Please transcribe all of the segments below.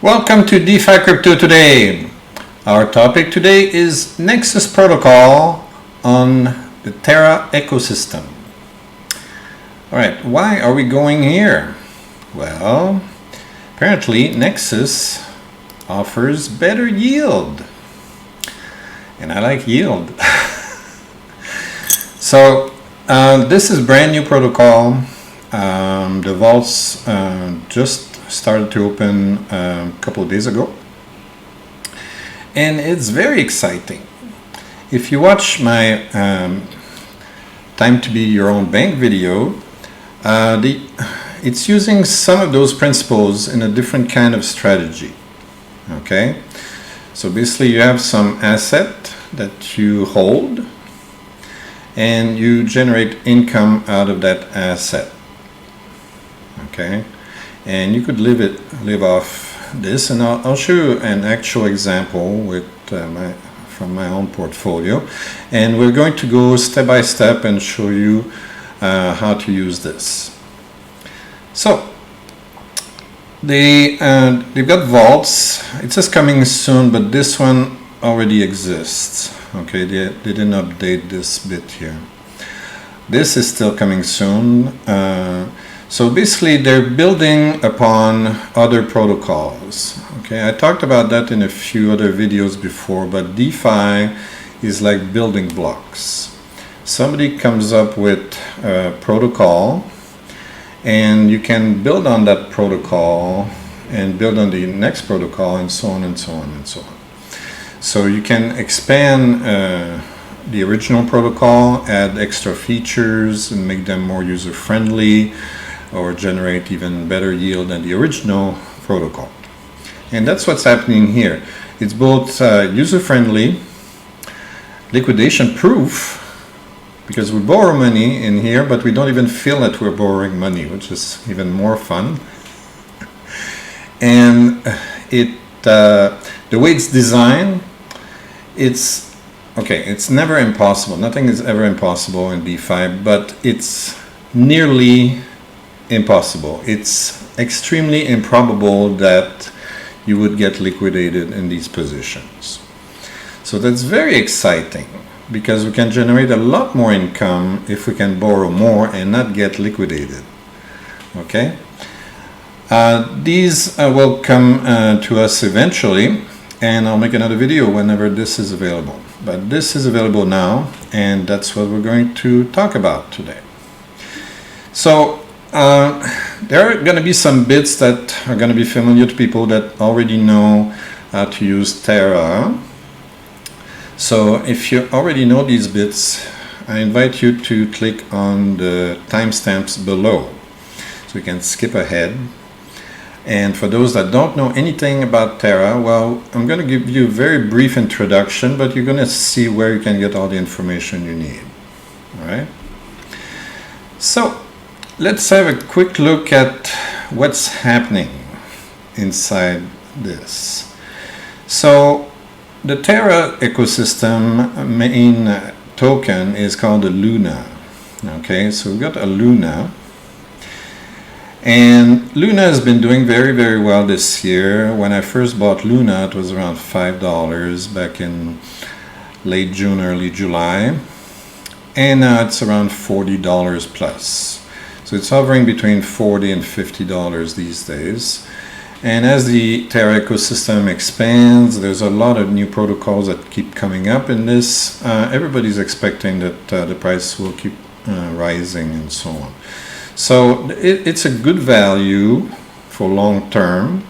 Welcome to DeFi Crypto Today. Our topic today is Nexus Protocol on the Terra ecosystem. Alright, why are we going here? Well, apparently Nexus offers better yield. And I like yield. So, this is brand new protocol. The vaults just started to open a couple of days ago, and it's very exciting. If you watch my time to be your own bank video, it's using some of those principles in a different kind of strategy. Okay, so basically you have some asset that you hold and you generate income out of that asset. Okay, and you could live off this, and I'll show you an actual example with from my own portfolio, and we're going to go step by step and show you how to use this. So they've got vaults. It says coming soon, but this one already exists. Okay, they didn't update this bit here. This is still coming soon. So basically they're building upon other protocols. Okay, I talked about that in a few other videos before, but DeFi is like building blocks. Somebody comes up with a protocol and you can build on that protocol and build on the next protocol, and so on and so on and so on. So you can expand the original protocol, add extra features and make them more user-friendly, or generate even better yield than the original protocol. And that's what's happening here. It's both user-friendly, liquidation-proof, because we borrow money in here, but we don't even feel that we're borrowing money, which is even more fun. And the way it's designed, it's never impossible. Nothing is ever impossible in DeFi, but it's nearly impossible. It's extremely improbable that you would get liquidated in these positions. So that's very exciting, because we can generate a lot more income if we can borrow more and not get liquidated. Okay, these will come to us eventually, and I'll make another video whenever this is available, but this is available now, and that's what we're going to talk about today. So there are going to be some bits that are going to be familiar to people that already know how to use Terra. So if you already know these bits, I invite you to click on the timestamps below so you can skip ahead. And for those that don't know anything about Terra, well, I'm going to give you a very brief introduction, but you're going to see where you can get all the information you need. All right? So let's have a quick look at what's happening inside this. So the Terra ecosystem main token is called a LUNA. Okay, so we've got a LUNA, and LUNA has been doing very, very well this year. When I first bought LUNA, it was around $5 back in late June, early July, and now it's around $40 plus. So it's hovering between $40 and $50 these days. And as the Terra ecosystem expands, there's a lot of new protocols that keep coming up in this. Everybody's expecting that the price will keep rising and so on. So it's a good value for long term,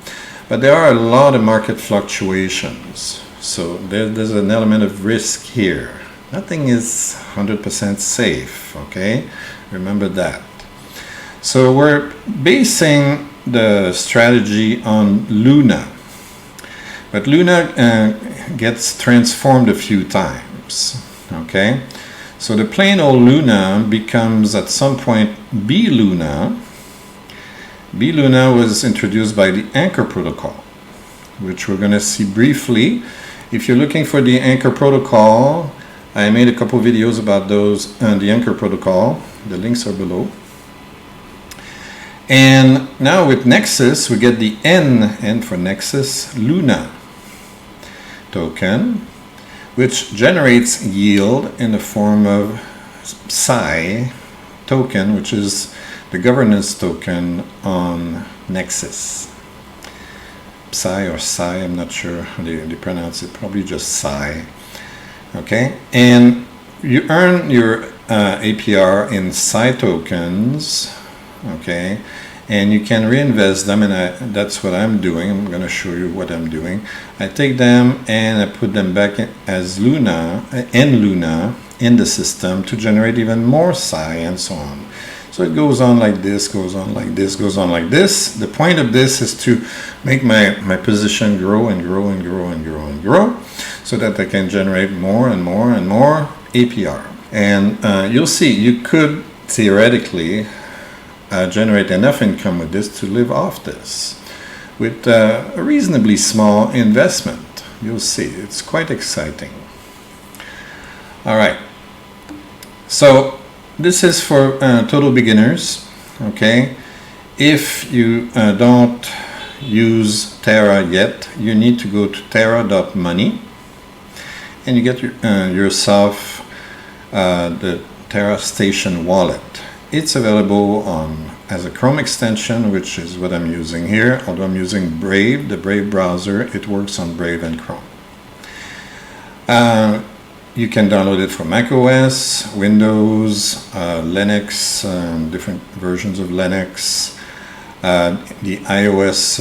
but there are a lot of market fluctuations. So there's an element of risk here. Nothing is 100% safe, okay? Remember that. So we're basing the strategy on LUNA, but LUNA gets transformed a few times. Okay, so the plain old LUNA becomes at some point bLUNA. bLUNA was introduced by the Anchor Protocol, which we're going to see briefly. If you're looking for the Anchor Protocol, I made a couple videos about those and the Anchor Protocol. The links are below. And now with Nexus, we get the N for Nexus LUNA token, which generates yield in the form of PSI token, which is the governance token on Nexus. PSI or PSI, I'm not sure how they pronounce it, probably just PSI. Okay, and you earn your APR in PSI tokens, okay, and you can reinvest them, and that's what I'm doing. I'm going to show you what I'm doing. I take them and I put them back as LUNA, nLUNA, in the system to generate even more PSI and so on. So it goes on like this, goes on like this, goes on like this. The point of this is to make my position grow and grow and grow and grow and grow, so that I can generate more and more and more APR. And you'll see, you could theoretically generate enough income with this to live off this with a reasonably small investment. You'll see, it's quite exciting. All right, so this is for total beginners. Okay, if you don't use Terra yet, you need to go to terra.money and you get yourself the Terra Station wallet. It's available as a Chrome extension, which is what I'm using here. Although I'm using Brave, the Brave browser, it works on Brave and Chrome. You can download it for macOS, Windows, Linux, different versions of Linux, the iOS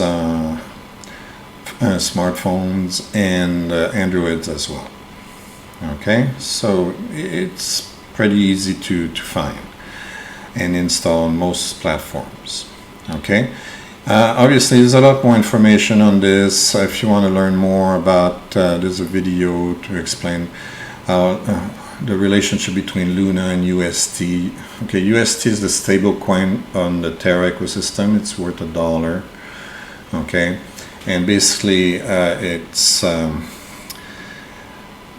smartphones, and Androids as well. Okay, so it's pretty easy to find and install on most platforms. Okay, obviously there's a lot more information on this. If you want to learn more about, there's a video to explain the relationship between LUNA and UST. Okay, UST is the stable coin on the Terra ecosystem. It's worth $1. Okay, and basically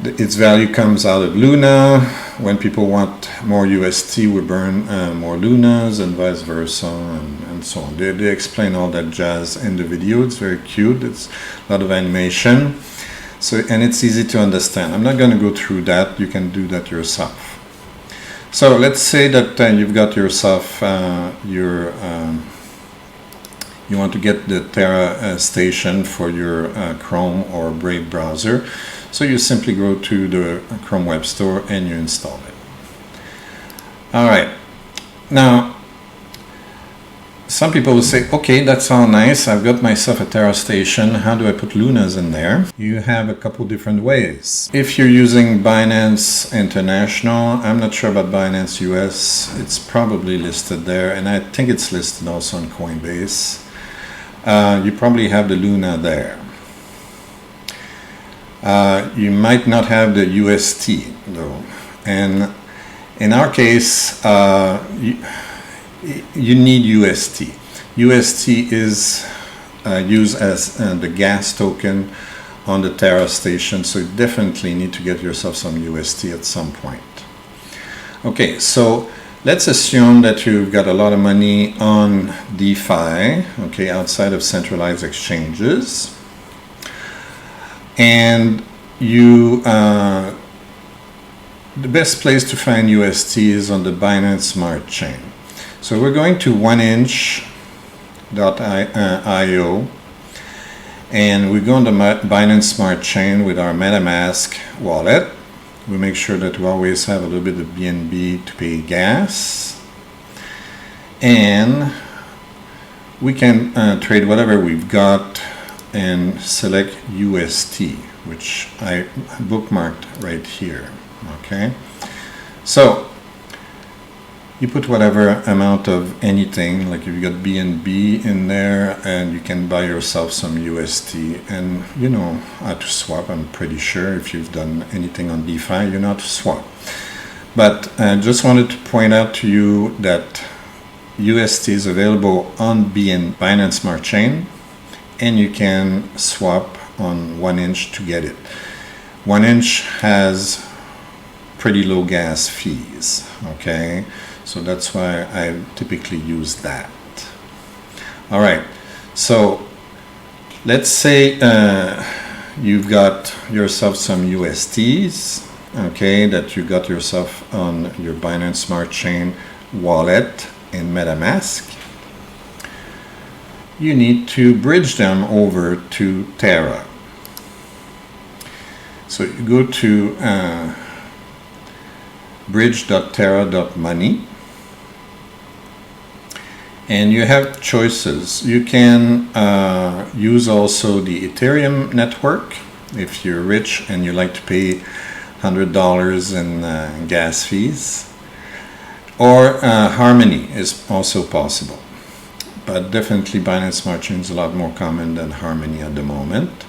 its value comes out of LUNA. When people want more UST, we burn more LUNAs, and vice versa, and so on. They explain all that jazz in the video. It's very cute. It's a lot of animation. So, and it's easy to understand. I'm not going to go through that. You can do that yourself. So let's say that you've got yourself you want to get the Terra Station for your Chrome or Brave browser. So you simply go to the Chrome Web Store and you install it. All right. Now, some people will say, okay, that's all nice. I've got myself a Terra Station. How do I put LUNAs in there? You have a couple different ways. If you're using Binance International, I'm not sure about Binance US. It's probably listed there, and I think it's listed also on Coinbase. You probably have the LUNA there. You might not have the UST though, and in our case you need UST. UST is used as the gas token on the Terra Station, so you definitely need to get yourself some UST at some point. Okay, so let's assume that you've got a lot of money on DeFi, okay, outside of centralized exchanges. And you, the best place to find UST is on the Binance Smart Chain. So we're going to 1inch.io, and we go on the Binance Smart Chain with our MetaMask wallet. We make sure that we always have a little bit of BNB to pay gas, and we can trade whatever we've got and select UST, which I bookmarked right here. Okay, so you put whatever amount of anything, like if you got BNB in there, and you can buy yourself some UST, and you know how to swap. I'm pretty sure if you've done anything on DeFi, you know how to swap. But I just wanted to point out to you that UST is available on Binance Smart Chain, and you can swap on 1inch to get it. 1inch has pretty low gas fees, okay? So that's why I typically use that. All right, so let's say you've got yourself some USTs, okay, that you got yourself on your Binance Smart Chain wallet in MetaMask. You need to bridge them over to Terra. So you go to bridge.terra.money, and you have choices. You can use also the Ethereum network if you're rich and you like to pay $100 in gas fees, or Harmony is also possible, but definitely Binance Smart Chain is a lot more common than Harmony at the moment.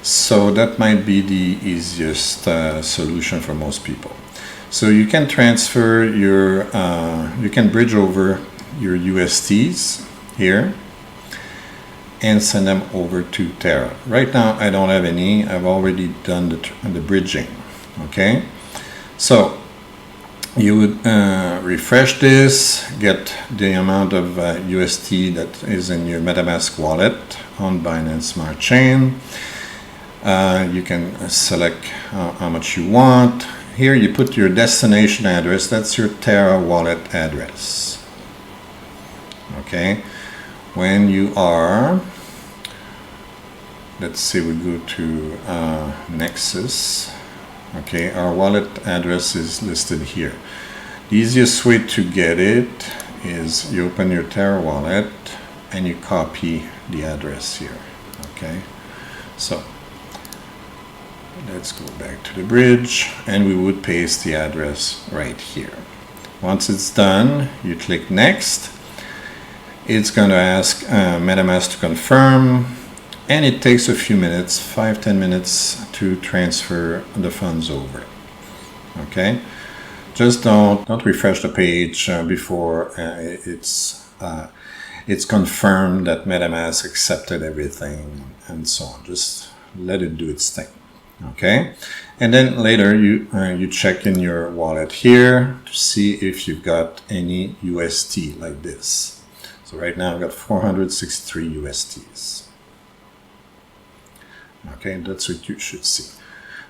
So that might be the easiest solution for most people. So you can transfer your, you can bridge over your USTs here and send them over to Terra. Right now I don't have any. I've already done the bridging. Okay, so you would refresh this, get the amount of UST that is in your MetaMask wallet on Binance Smart Chain. You can select how much you want. Here you put your destination address. That's your Terra wallet address. Okay, when you are, let's say we go to Nexus. Okay, our wallet address is listed here. The easiest way to get it is you open your Terra wallet and you copy the address here. Okay, so let's go back to the bridge and we would paste the address right here. Once it's done, you click next. It's going to ask MetaMask to confirm, and it takes a few minutes, 5-10 minutes to transfer the funds over. Okay, just don't refresh the page before it's confirmed that MetaMask accepted everything and so on. Just let it do its thing. Okay, and then later you check in your wallet here to see if you've got any UST like this. So right now I've got 463 USTs. Okay, that's what you should see.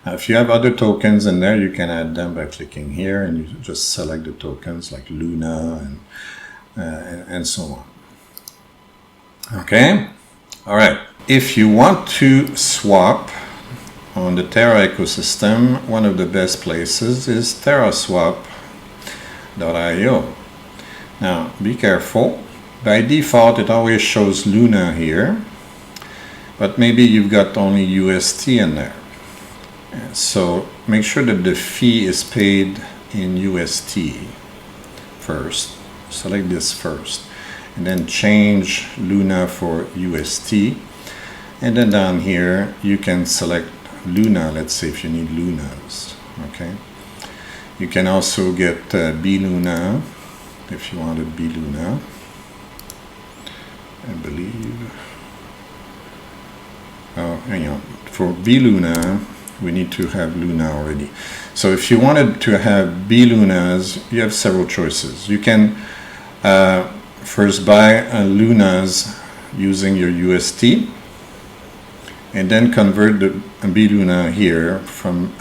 Now if you have other tokens in there, you can add them by clicking here and you just select the tokens like LUNA and so on. Okay, all right. If you want to swap on the Terra ecosystem, one of the best places is TerraSwap.io. Now be careful. By default it always shows LUNA here, but maybe you've got only UST in there. So make sure that the fee is paid in UST first. Select this first and then change LUNA for UST, and then down here you can select LUNA, let's say if you need LUNAs. Okay, you can also get bLUNA if you wanted bLUNA, I believe. Oh, hang on. For bLUNA we need to have LUNA already. So if you wanted to have bLUNAs, you have several choices. You can first buy LUNAs using your UST and then convert the bLUNA here from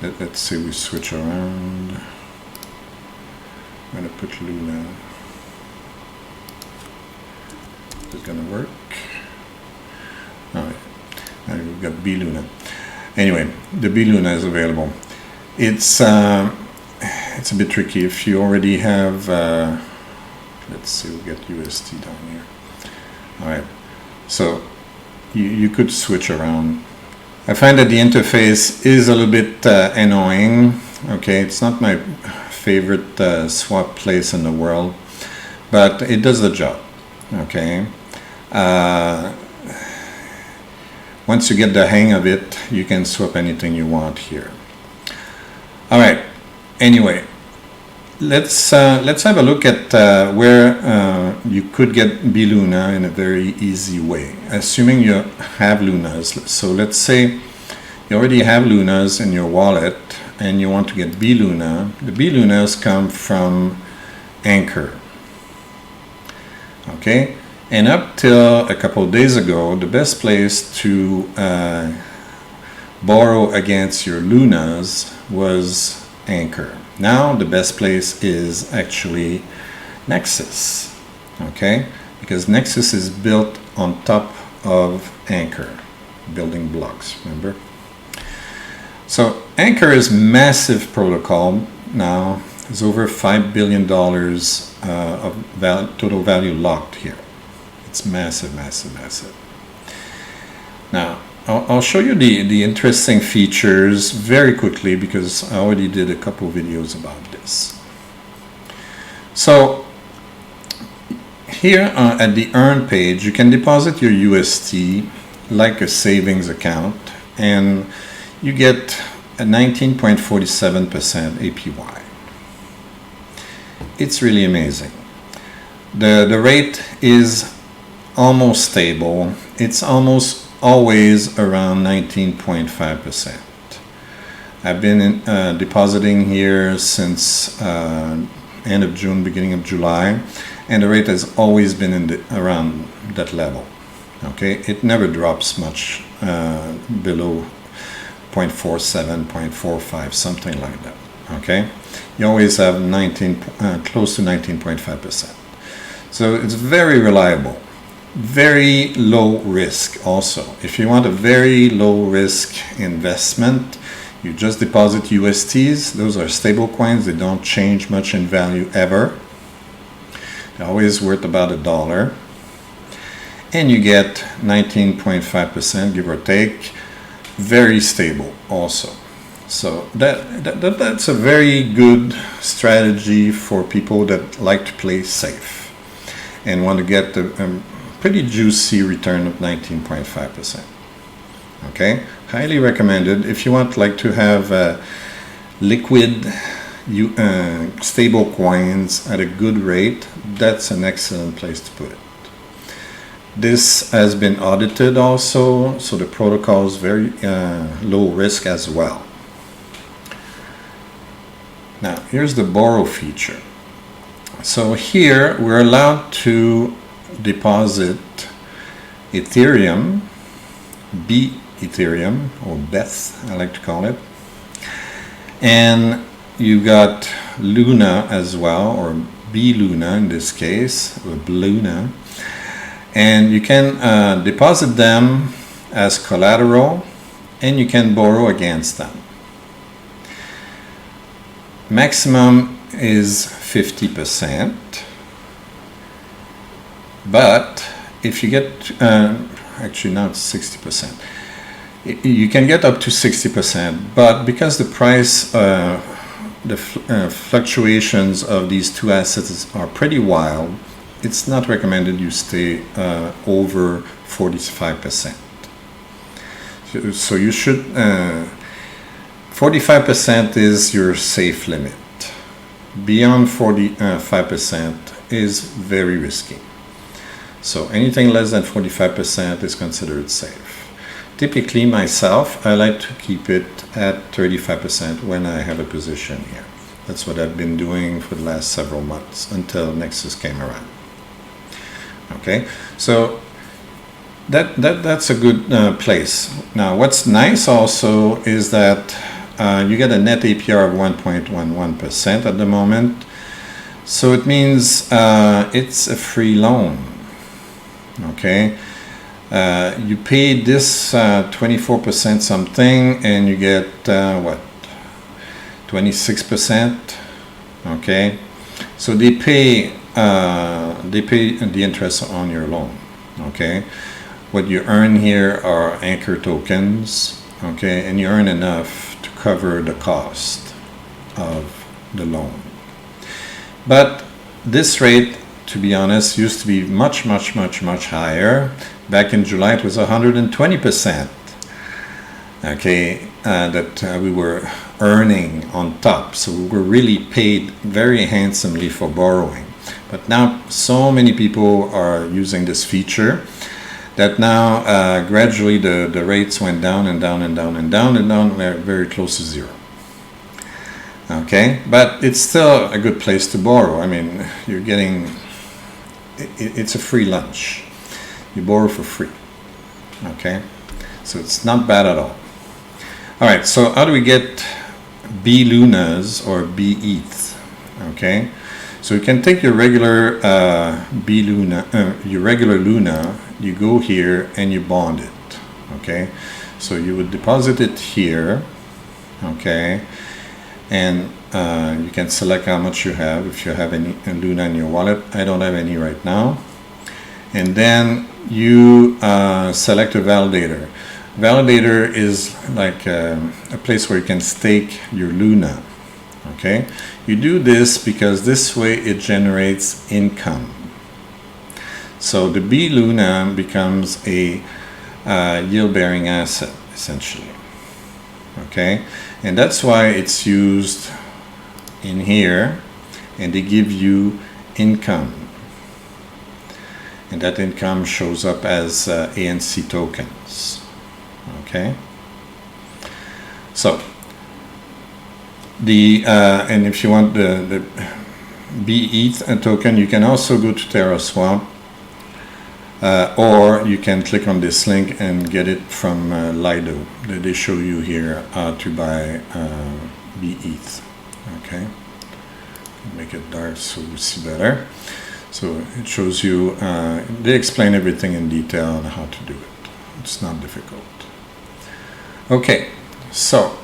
let's say we switch around. I'm going to put LUNA. Is it going to work? Alright, now we've got bLUNA. Anyway, the bLUNA is available. It's a bit tricky if you already have. Let's see, we'll get UST down here. Alright, so you could switch around. I find that the interface is a little bit annoying. Okay, it's not my favorite swap place in the world, but it does the job. Okay. Once you get the hang of it, you can swap anything you want here. All right. Anyway, let's have a look at where you could get bLUNA in a very easy way, assuming you have LUNAs. So let's say you already have LUNAs in your wallet and you want to get bLUNA. The bLUNAs come from Anchor. Okay, And up till a couple of days ago, the best place to borrow against your LUNAs was Anchor. Now the best place is actually Nexus, okay? Because Nexus is built on top of Anchor, building blocks, remember? So Anchor is massive protocol now. There's over $5 billion of total value locked here. It's massive, massive, massive. Now, I'll show you the interesting features very quickly because I already did a couple videos about this. So here at the Earn page, you can deposit your UST like a savings account, and you get a 19.47% APY. It's really amazing. The rate is almost stable. It's almost always around 19.5%. I've been depositing here since end of June, beginning of July, and the rate has always been around that level. Okay, it never drops much below 0.47, 0.45, something like that. Okay, you always have close to 19.5%. So it's very reliable. Very low risk also. If you want a very low risk investment, you just deposit USTs. Those are stable coins. They don't change much in value ever. They're always worth about $1. And you get 19.5%, give or take. Very stable also. So that's a very good strategy for people that like to play safe and want to get the pretty juicy return of 19.5%. Okay, highly recommended if you want like to have liquid stable coins at a good rate. That's an excellent place to put it. This has been audited also, so the protocol is very low risk as well. Now here's the borrow feature. So here we're allowed to deposit Ethereum, Ethereum, or BETH, I like to call it. And you got LUNA as well, or bLUNA in this case, or bLUNA. And you can deposit them as collateral, and you can borrow against them. Maximum is 50%. But if you get, actually now it's 60%, you can get up to 60%, but because the price, the fluctuations of these two assets are pretty wild, it's not recommended you stay over 45%. So you should, 45% is your safe limit. Beyond 45% is very risky. So anything less than 45% is considered safe. Typically myself, I like to keep it at 35% when I have a position here. That's what I've been doing for the last several months until Nexus came around. Okay, so that's a good place. Now what's nice also is that you get a net APR of 1.11% at the moment. So it means it's a free loan. Okay, you pay this 24% something and you get what, 26%. Okay, so they pay the interest on your loan. Okay, what you earn here are Anchor tokens. Okay, and you earn enough to cover the cost of the loan. But this rate, to be honest, used to be much higher. Back in July, it was 120%. Okay, that we were earning on top. So we were really paid very handsomely for borrowing. But now so many people are using this feature that now gradually the rates went down and down and down and down and down, very close to zero. Okay, but it's still a good place to borrow. I mean, you're getting it's a free lunch. You borrow for free. Okay, so it's not bad at all. All right, so how do we get bLUNAs or bETH? Okay, so you can take your regular bLUNA, your regular LUNA, you go here and you bond it. Okay, so you would deposit it here. Okay, and you can select how much you have, if you have any LUNA in your wallet. I don't have any right now. And then you select a validator. Validator is like a place where you can stake your LUNA. Okay, you do this because this way it generates income. So the bLUNA becomes a yield-bearing asset, essentially. Okay, and that's why it's used in here, and they give you income, and that income shows up as ANC tokens. Okay, so the and if you want the bETH token, you can also go to TerraSwap, or you can click on this link and get it from Lido. They show you here how to buy bETH. Okay, make it dark so you see better. So it shows you, they explain everything in detail on how to do it. It's not difficult. Okay, so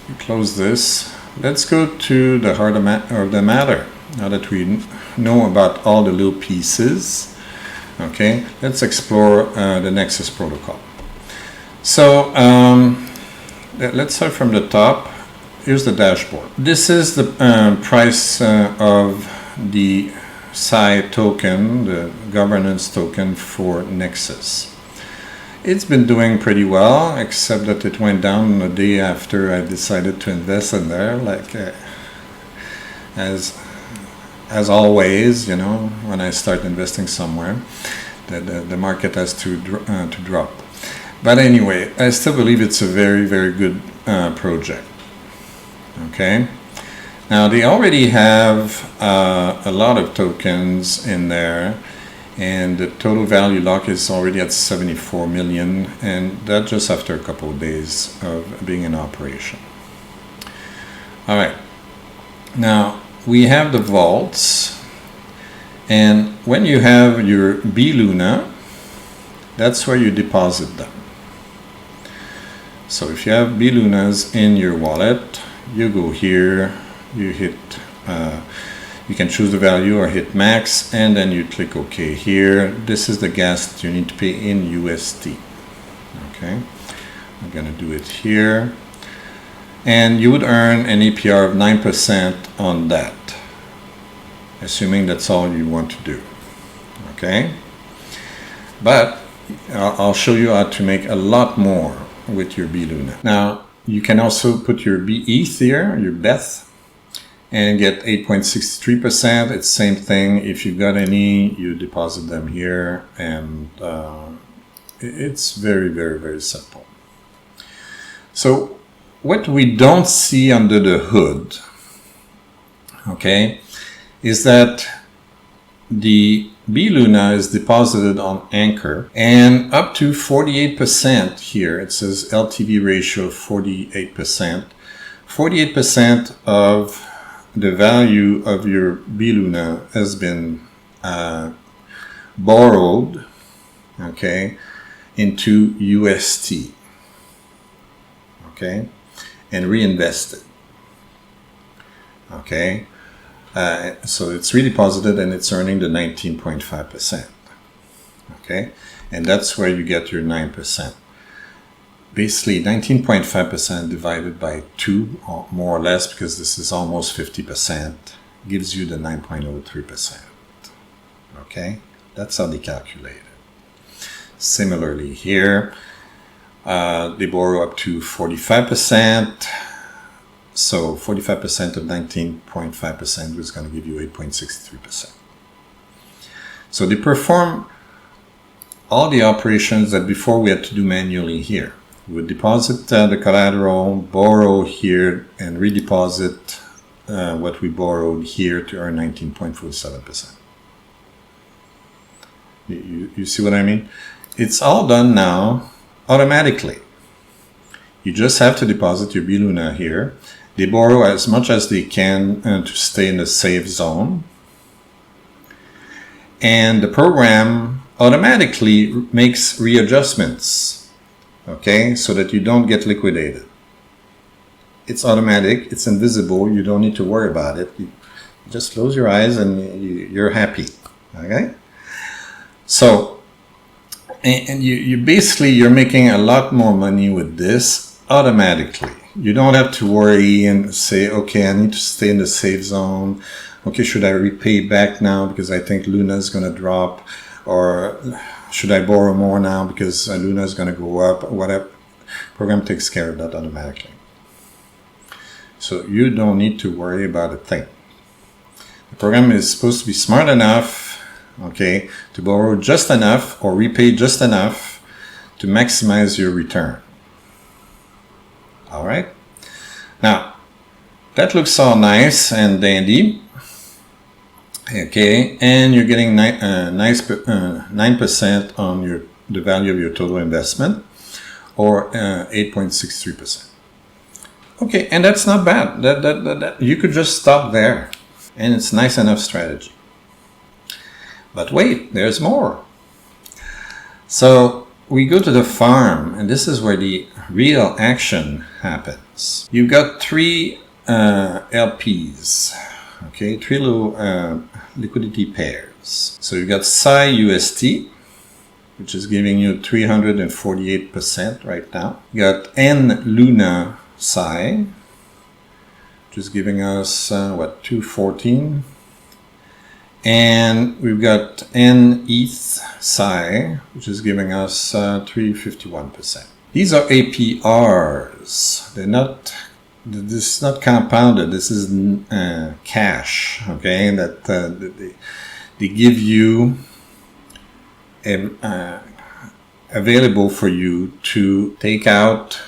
we close this. Let's go to the heart of the matter. Now that we know about all the little pieces, okay, let's explore the Nexus Protocol. So let's start from the top. Here's the dashboard. This is the price of the PSI token, the governance token for Nexus. It's been doing pretty well, except that it went down the day after I decided to invest in there, like as always, you know, when I start investing somewhere, the market has to drop. But anyway, I still believe it's a very, very good project. Okay, now they already have a lot of tokens in there, and the total value lock is already at 74 million, and that just after a couple of days of being in operation. All right, now we have the vaults, and when you have your bLUNA, that's where you deposit them. So if you have bLUNAs in your wallet, you go here, you hit, you can choose the value or hit max, and then you click OK here. This is the gas that you need to pay in UST. Okay, I'm gonna do it here, and you would earn an APR of 9% on that, assuming that's all you want to do. Okay, but I'll show you how to make a lot more with your bLUNA. Now you can also put your bETH here, your BETH, and get 8.63%. It's same thing. If you got any, you deposit them here, and it's very, very, very simple. So what we don't see under the hood, okay, is that the bLUNA is deposited on Anchor, and up to 48% here, it says LTV ratio of 48%. 48% of the value of your bLUNA has been borrowed, okay, into UST, okay, and reinvested, okay. So it's redeposited and it's earning the 19.5%, okay, and that's where you get your 9%. Basically 19.5% divided by 2, more or less, because this is almost 50%, gives you the 9.03%. Okay, that's how they calculate it. Similarly here, they borrow up to 45%. So 45% of 19.5% is going to give you 8.63%. So they perform all the operations that before we had to do manually here. We would deposit the collateral, borrow here, and redeposit what we borrowed here to earn 19.47%. You see what I mean? It's all done now automatically. You just have to deposit your bLUNA here. They borrow as much as they can to stay in the safe zone. And the program automatically makes readjustments, okay, so that you don't get liquidated. It's automatic, it's invisible, you don't need to worry about it. You just close your eyes and you're happy, okay? So, and you're making a lot more money with this automatically. You don't have to worry and say, okay, I need to stay in the safe zone. Okay, should I repay back now because I think LUNA is going to drop? Or should I borrow more now because LUNA is going to go up? Whatever. Program takes care of that automatically. So you don't need to worry about a thing. The program is supposed to be smart enough, okay, to borrow just enough or repay just enough to maximize your return. All right. Now, that looks all nice and dandy. Okay, and you're getting 9% on the value of your total investment, or 8.63%. Okay, and that's not bad. That you could just stop there, and it's nice enough strategy. But wait, there's more. So we go to the farm, and this is where the real action happens. You've got three LPs. Okay, three little liquidity pairs. So you got PSI UST, which is giving you 348% right now. You got nLUNA PSI, which is giving us 214. And we've got nETH PSI, which is giving us 351%. These are APRs. They're not. This is not compounded. This is cash. Okay, that they give you available for you to take out,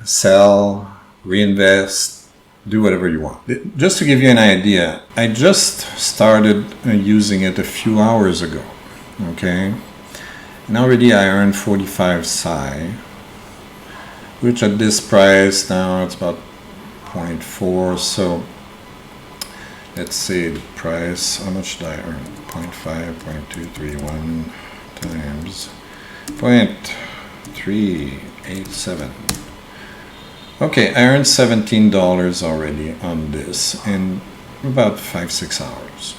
sell, reinvest, do whatever you want. Just to give you an idea, I just started using it a few hours ago. Okay, and already I earned 45 PSI, which at this price now it's about 0.4. So let's say the price, how much did I earn? 0.5, 0.231 times 0.387. Okay, I earned $17 already on this in about 5-6 hours.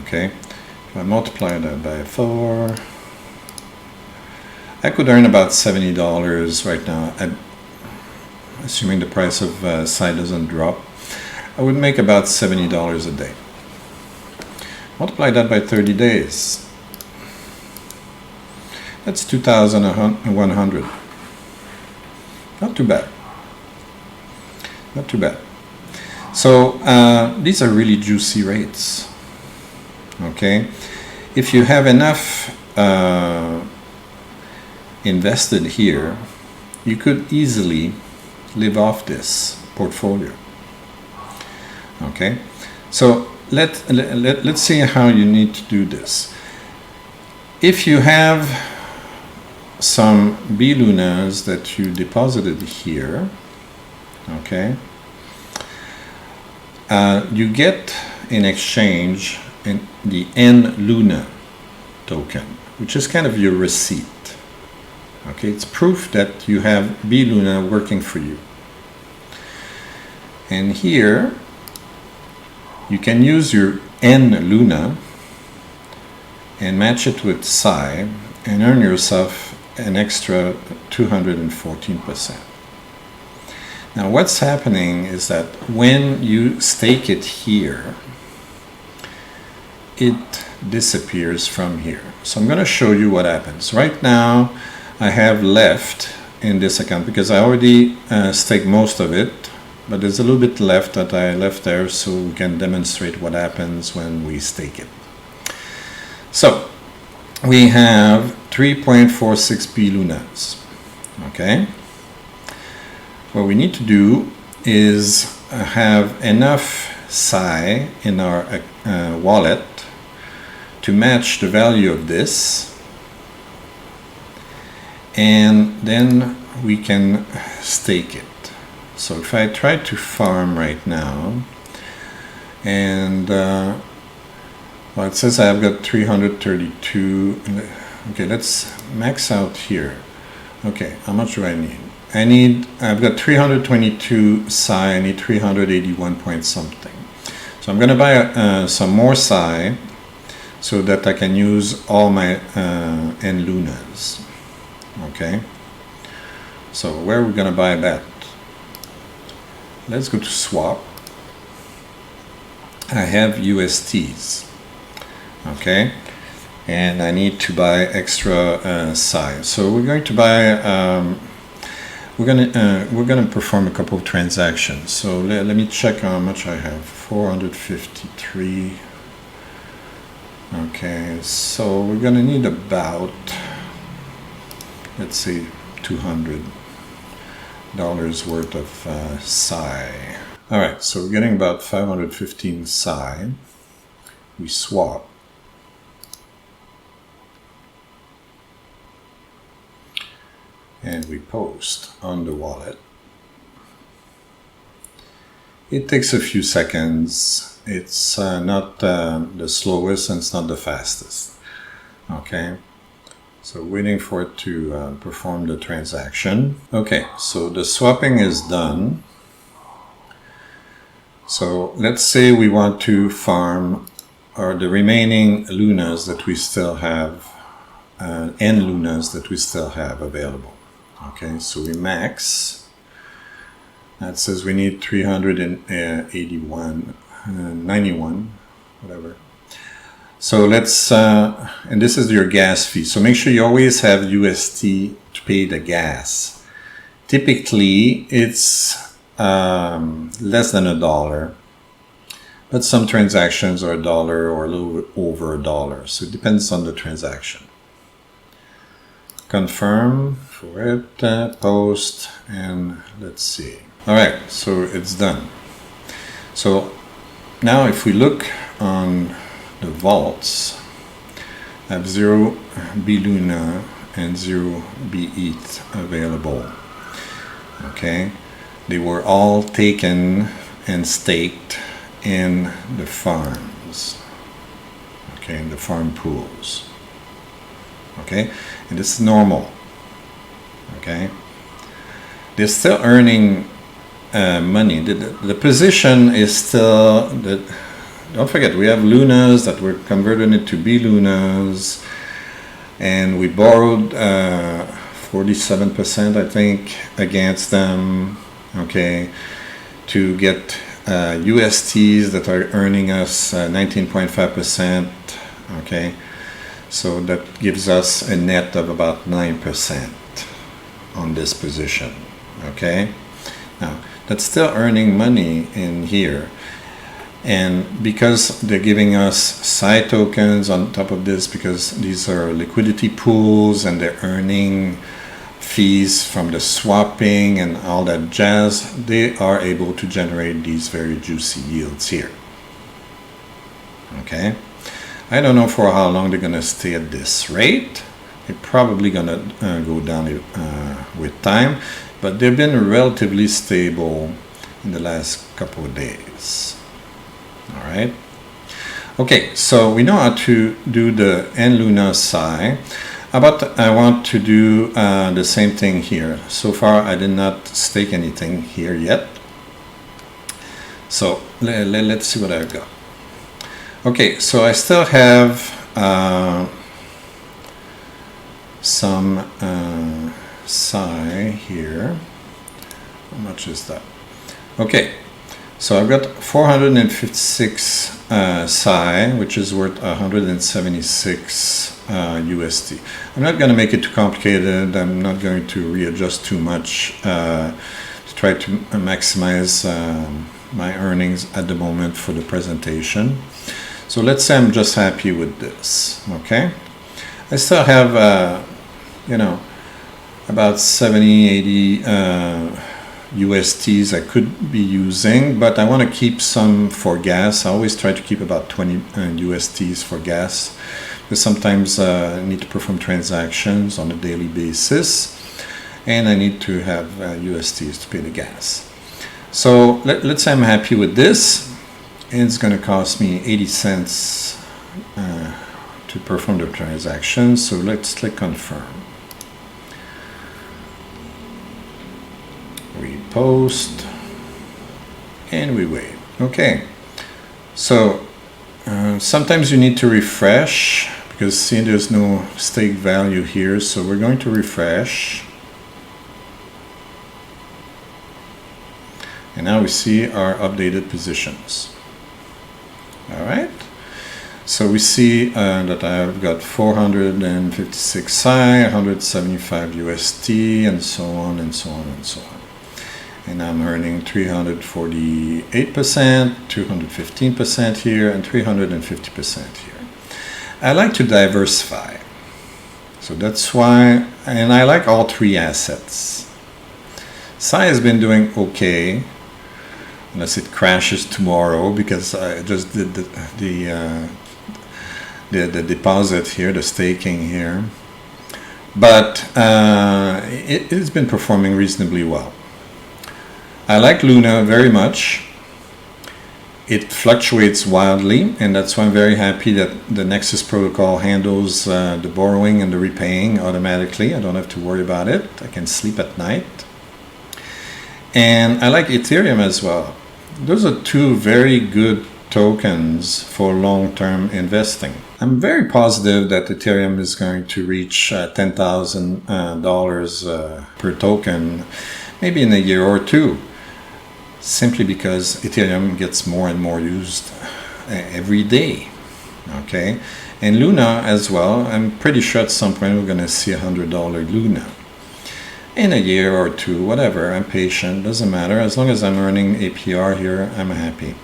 Okay, if I multiply that by 4, I could earn about $70 right now, assuming the price of PSI doesn't drop. I would make about $70 a day. Multiply that by 30 days. That's 2,100. Not too bad. Not too bad. So these are really juicy rates. Okay, if you have enough invested here, you could easily live off this portfolio. Okay, so let's see how you need to do this. If you have some bLUNAs that you deposited here, okay, you get in exchange the nLUNA token, which is kind of your receipt. Okay, it's proof that you have bLUNA working for you. And here you can use your nLUNA and match it with PSI and earn yourself an extra 214%. Now what's happening is that when you stake it here, it disappears from here. So I'm going to show you what happens. Right now I have left in this account because I already staked most of it, but there's a little bit left that I left there so we can demonstrate what happens when we stake it. So we have 3.46 bLUNAs. Okay, what we need to do is have enough PSI in our wallet to match the value of this, and then we can stake it. So if I try to farm right now, and well, it says I've got 332. Okay, let's max out here. Okay, how much do I need? I've got 322 psi, I need 381 point something. So I'm gonna buy some more psi so that I can use all my nLUNAs. Okay, so where are we gonna buy that? Let's go to swap. I have USTs, okay, and I need to buy extra psi. So we're going to buy. We're gonna perform a couple of transactions. So let me check how much I have. 453. Okay, so we're gonna need about, let's say, $200 worth of psi. All right, so we're getting about 515 psi. We swap. And we post on the wallet. It takes a few seconds. It's not the slowest and it's not the fastest. Okay, so waiting for it to perform the transaction. Okay, so the swapping is done. So let's say we want to farm the remaining LUNAs that we still have, nLUNAs that we still have available. Okay, so we max. That says we need 381, 91, whatever. So let's, and this is your gas fee. So make sure you always have UST to pay the gas. Typically, it's less than $1, but some transactions are $1 or a little over $1. So it depends on the transaction. Confirm for it, post, and let's see. All right, so it's done. So now if we look on the vaults, I have 0 bLUNA and 0 bETH available. Okay, they were all taken and staked in the farms. Okay, in the farm pools. Okay, and this is normal. Okay, they're still earning money. The position is still that. Don't forget, we have LUNAs that were converted into bLUNAs, and we borrowed 47%, I think, against them. Okay, to get USTs that are earning us 19.5%. Okay. So that gives us a net of about 9% on this position, okay? Now, that's still earning money in here. And because they're giving us psi tokens on top of this, because these are liquidity pools and they're earning fees from the swapping and all that jazz, they are able to generate these very juicy yields here, okay? I don't know for how long they're going to stay at this rate. They're probably going to go down with time, but they've been relatively stable in the last couple of days. All right. Okay, so we know how to do the nLUNA psi. But I want to do the same thing here. So far, I did not stake anything here yet. So let's see what I've got. Okay, so I still have some psi here. How much is that? Okay, so I've got 456 psi, which is worth 176 USD. I'm not going to make it too complicated. I'm not going to readjust too much to try to maximize my earnings at the moment for the presentation. So let's say I'm just happy with this, okay? I still have, you know, about 70, 80 USTs I could be using, but I want to keep some for gas. I always try to keep about 20 USTs for gas, because sometimes I need to perform transactions on a daily basis, and I need to have USTs to pay the gas. So let's say I'm happy with this. It's going to cost me 80 cents to perform the transaction. So let's click confirm. We post and we wait. Okay. So sometimes you need to refresh, because see, there's no stake value here. So we're going to refresh. And now we see our updated positions. All right. So we see that I've got 456 Psi, 175 UST, and so on and so on and so on. And I'm earning 348%, 215% here, and 350% here. I like to diversify. So that's why, and I like all three assets. Psi has been doing okay, unless it crashes tomorrow, because I just did the deposit here, the staking here. But it's been performing reasonably well. I like LUNA very much. It fluctuates wildly, and that's why I'm very happy that the Nexus Protocol handles the borrowing and the repaying automatically. I don't have to worry about it. I can sleep at night. And I like Ethereum as well. Those are two very good tokens for long-term investing. I'm very positive that Ethereum is going to reach $10,000 per token, maybe in a year or two, simply because Ethereum gets more and more used every day. Okay, and LUNA as well. I'm pretty sure at some point we're going to see $100 LUNA. In a year or two, whatever. I'm patient, doesn't matter. As long as I'm earning APR here, I'm happy.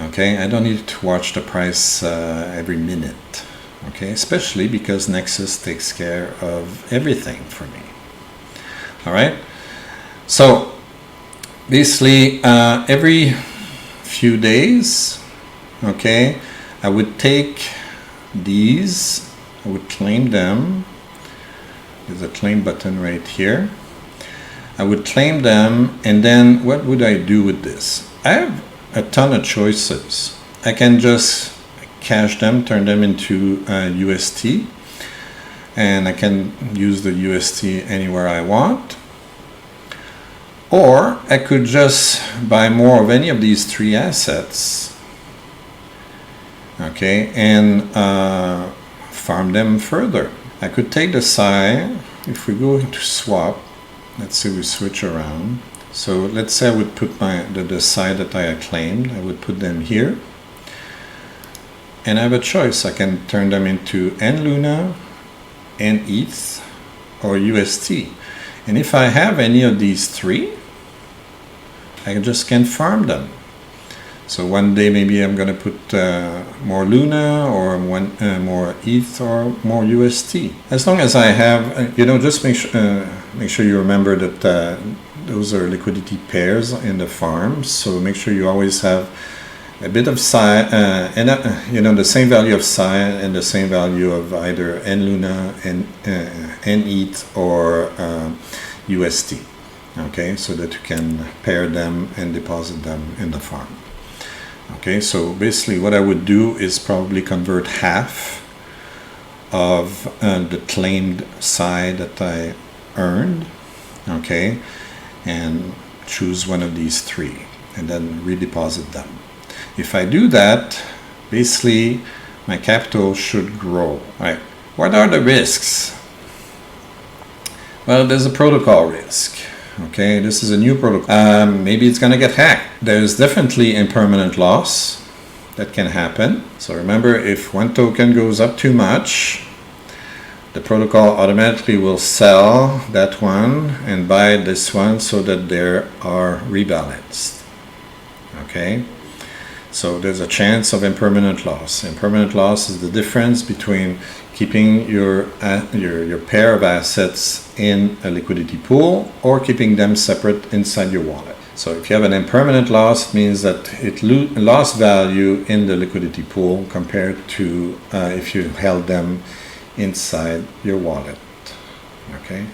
Okay, I don't need to watch the price every minute. Okay, especially because Nexus takes care of everything for me. All right, so basically every few days, okay, I would take these, I would claim them. There's a claim button right here. I would claim them, and then what would I do with this? I have a ton of choices. I can just cash them, turn them into UST, and I can use the UST anywhere I want. Or I could just buy more of any of these three assets, okay, and farm them further. I could take the Psi. If we go into swap, let's say we switch around. So let's say I would put the Psi that I claimed, I would put them here. And I have a choice. I can turn them into nLUNA, nETH, or UST. And if I have any of these three, I just can farm them. So one day maybe I'm going to put more LUNA, or more ETH, or more UST. As long as I have, just make sure you remember that those are liquidity pairs in the farms. So make sure you always have a bit of Psi, and the same value of Psi and the same value of either nLUNA and nETH or UST. Okay, so that you can pair them and deposit them in the farm. Okay, so basically what I would do is probably convert half of the claimed Psi that I earned, okay, and choose one of these three and then redeposit them. If I do that, basically my capital should grow. Right? What are the risks? Well, there's a protocol risk. Okay, this is a new protocol. Maybe it's going to get hacked. There's definitely impermanent loss that can happen. So remember, if one token goes up too much, the protocol automatically will sell that one and buy this one so that they are rebalanced. Okay, So there's a chance of impermanent loss. Impermanent loss is the difference between keeping your pair of assets in a liquidity pool or keeping them separate inside your wallet. So if you have an impermanent loss, it means that it lost value in the liquidity pool compared to if you held them inside your wallet. Okay?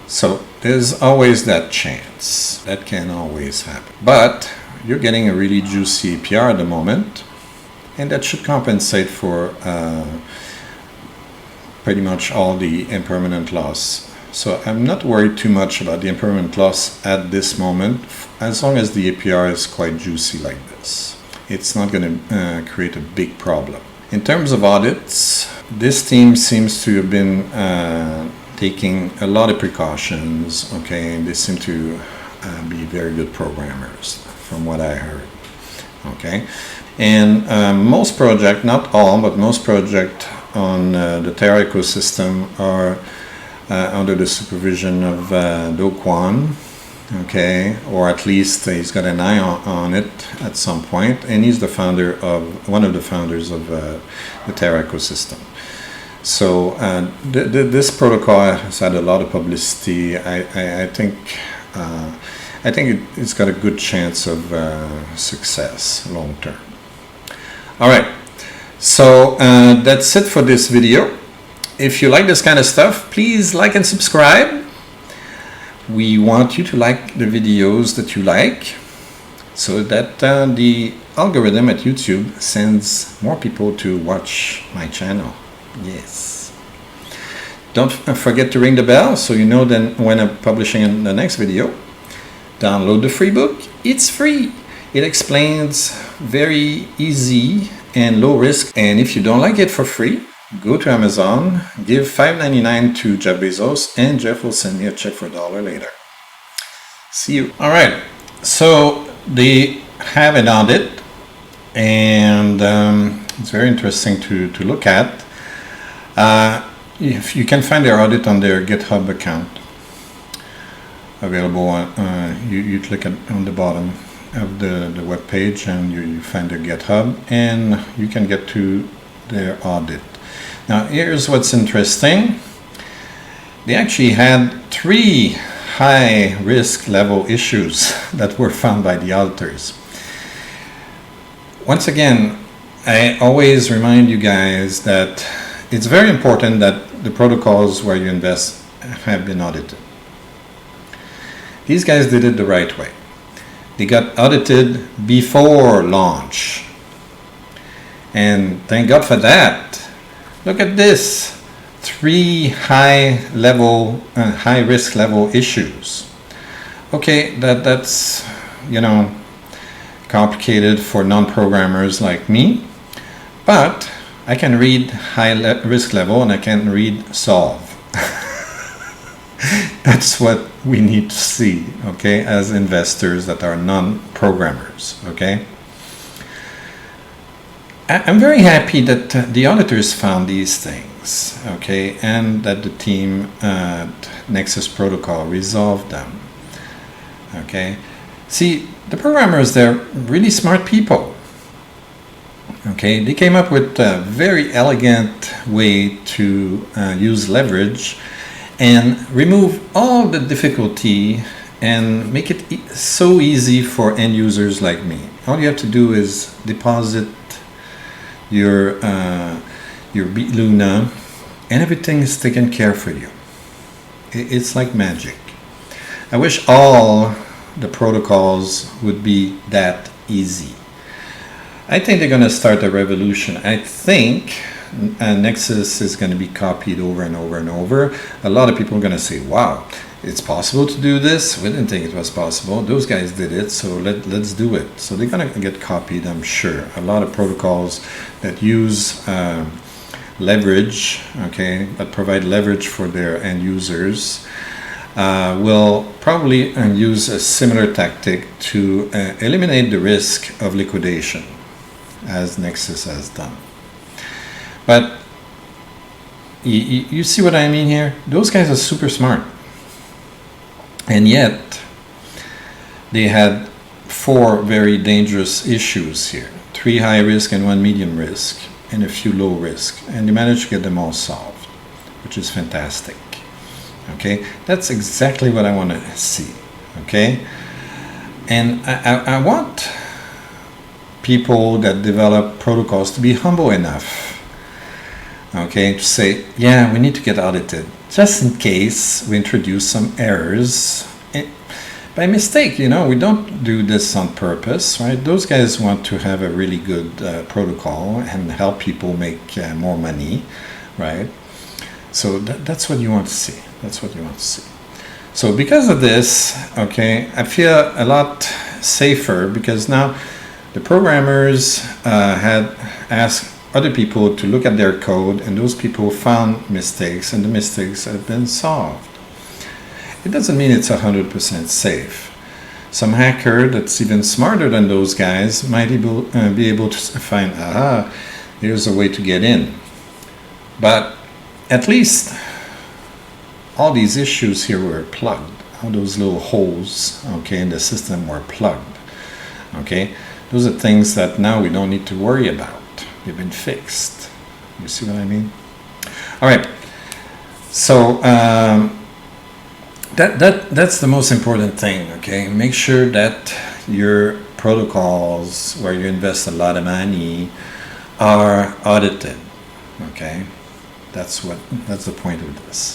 So there's always that chance. That can always happen. But you're getting a really juicy APR at the moment, and that should compensate for pretty much all the impermanent loss. So I'm not worried too much about the impermanent loss at this moment, as long as the APR is quite juicy like this. It's not going to create a big problem. In terms of audits, this team seems to have been taking a lot of precautions, okay, and they seem to be very good programmers from what I heard, okay. And most projects, not all, but most projects on the Terra ecosystem are under the supervision of Do Kwon, okay, or at least he's got an eye on it at some point, and he's the founder of, one of the founders of the Terra ecosystem. So this protocol has had a lot of publicity. I think it's got a good chance of success long term. All right, so that's it for this video. If you like this kind of stuff, please like and subscribe. We want you to like the videos that you like, so that the algorithm at YouTube sends more people to watch my channel. Yes. Don't forget to ring the bell so you know then when I'm publishing the next video. Download the free book. It's free. It explains very easy and low risk. And if you don't like it for free, go to Amazon, give $5.99 to Jeff Bezos, and Jeff will send me a check for $1 later. See you. All right. So they have an audit, and it's very interesting to look at. If you can find their audit on their GitHub account, available on, you click on the bottom of the web page and you find their GitHub, and you can get to their audit. Now here's what's interesting. They actually had 3 high risk level issues that were found by the auditors. Once again, I always remind you guys that it's very important that the protocols where you invest have been audited. These guys did it the right way. They got audited before launch. And thank God for that. Look at this. 3 high risk level issues. Okay, that's, you know, complicated for non-programmers like me, but I can read high risk level and I can read solve. That's what we need to see, okay, as investors that are non-programmers, okay? I'm very happy that the auditors found these things, okay, and that the team at Nexus Protocol resolved them, okay? See, the programmers, they're really smart people. Okay, they came up with a very elegant way to use leverage and remove all the difficulty and make it so easy for end users like me. All you have to do is deposit your bLUNA and everything is taken care for you. It's like magic. I wish all the protocols would be that easy. I think they're going to start a revolution. I think Nexus is going to be copied over and over and over. A lot of people are going to say, wow, it's possible to do this. We didn't think it was possible. Those guys did it, so let's do it. So they're going to get copied, I'm sure. A lot of protocols that use leverage, okay, that provide leverage for their end users will probably use a similar tactic to eliminate the risk of liquidation, as Nexus has done. But you see what I mean here? Those guys are super smart. And yet, they had 4 very dangerous issues here. 3 high risk and 1 medium risk, and a few low risk. And you managed to get them all solved, which is fantastic. Okay, that's exactly what I want to see. Okay, and I want people that develop protocols to be humble enough, okay, to say, yeah, we need to get audited, just in case we introduce some errors. By mistake, you know, we don't do this on purpose, right? Those guys want to have a really good protocol and help people make more money, right? So that's what you want to see. That's what you want to see. So because of this, okay, I feel a lot safer, because now the programmers had asked other people to look at their code, and those people found mistakes, and the mistakes have been solved. It doesn't mean it's 100% safe. Some hacker that's even smarter than those guys might be able to find, here's a way to get in. But at least all these issues here were plugged. All those little holes, okay, in the system were plugged. Okay, those are things that now we don't need to worry about. They've been fixed. You see what I mean? All right. So that's the most important thing. Okay, make sure that your protocols where you invest a lot of money are audited. Okay, that's the point of this.